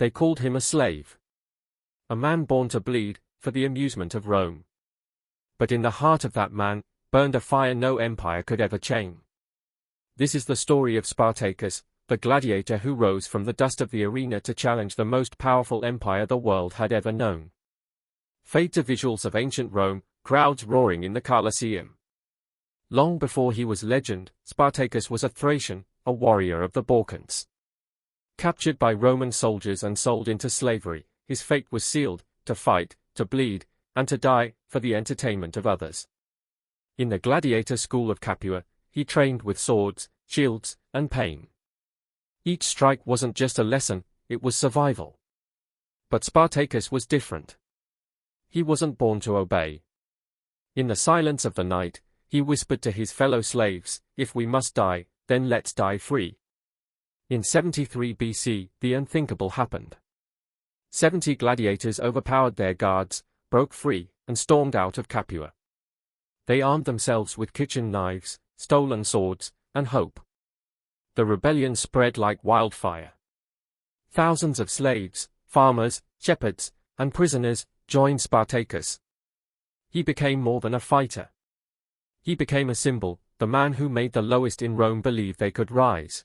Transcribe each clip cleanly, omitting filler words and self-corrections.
They called him a slave. A man born to bleed, for the amusement of Rome. But in the heart of that man, burned a fire no empire could ever chain. This is the story of Spartacus, the gladiator who rose from the dust of the arena to challenge the most powerful empire the world had ever known. Fade to visuals of ancient Rome, crowds roaring in the Colosseum. Long before he was legend, Spartacus was a Thracian, a warrior of the Balkans. Captured by Roman soldiers and sold into slavery, his fate was sealed, to fight, to bleed, and to die, for the entertainment of others. In the gladiator school of Capua, he trained with swords, shields, and pain. Each strike wasn't just a lesson, it was survival. But Spartacus was different. He wasn't born to obey. In the silence of the night, he whispered to his fellow slaves, "If we must die, then let's die free." In 73 BC, the unthinkable happened. 70 gladiators overpowered their guards, broke free, and stormed out of Capua. They armed themselves with kitchen knives, stolen swords, and hope. The rebellion spread like wildfire. Thousands of slaves, farmers, shepherds, and prisoners joined Spartacus. He became more than a fighter. He became a symbol, the man who made the lowest in Rome believe they could rise.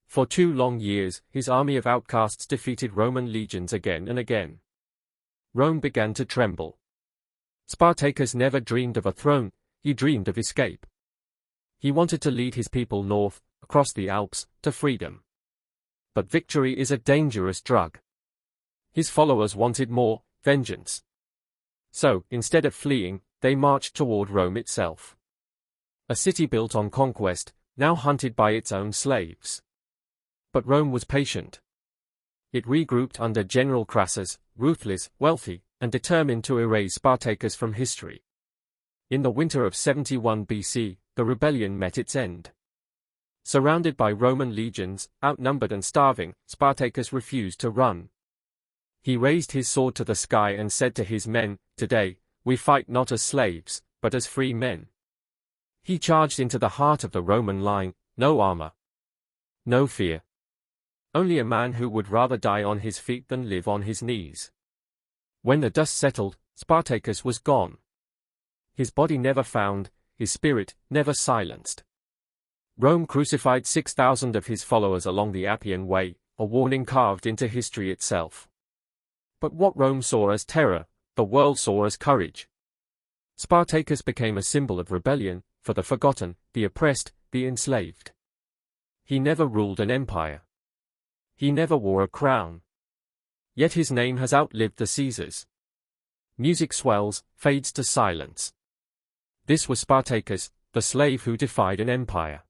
For 2 long years, his army of outcasts defeated Roman legions again and again. Rome began to tremble. Spartacus never dreamed of a throne, he dreamed of escape. He wanted to lead his people north, across the Alps, to freedom. But victory is a dangerous drug. His followers wanted more, vengeance. So, instead of fleeing, they marched toward Rome itself. A city built on conquest, now hunted by its own slaves. But Rome was patient. It regrouped under General Crassus, ruthless, wealthy, and determined to erase Spartacus from history. In the winter of 71 BC, the rebellion met its end. Surrounded by Roman legions, outnumbered and starving, Spartacus refused to run. He raised his sword to the sky and said to his men, "Today, we fight not as slaves, but as free men." He charged into the heart of the Roman line, no armor, no fear. Only a man who would rather die on his feet than live on his knees. When the dust settled, Spartacus was gone. His body never found, his spirit never silenced. Rome crucified 6,000 of his followers along the Appian Way, a warning carved into history itself. But what Rome saw as terror, the world saw as courage. Spartacus became a symbol of rebellion, for the forgotten, the oppressed, the enslaved. He never ruled an empire. He never wore a crown. Yet his name has outlived the Caesars. Music swells, fades to silence. This was Spartacus, the slave who defied an empire.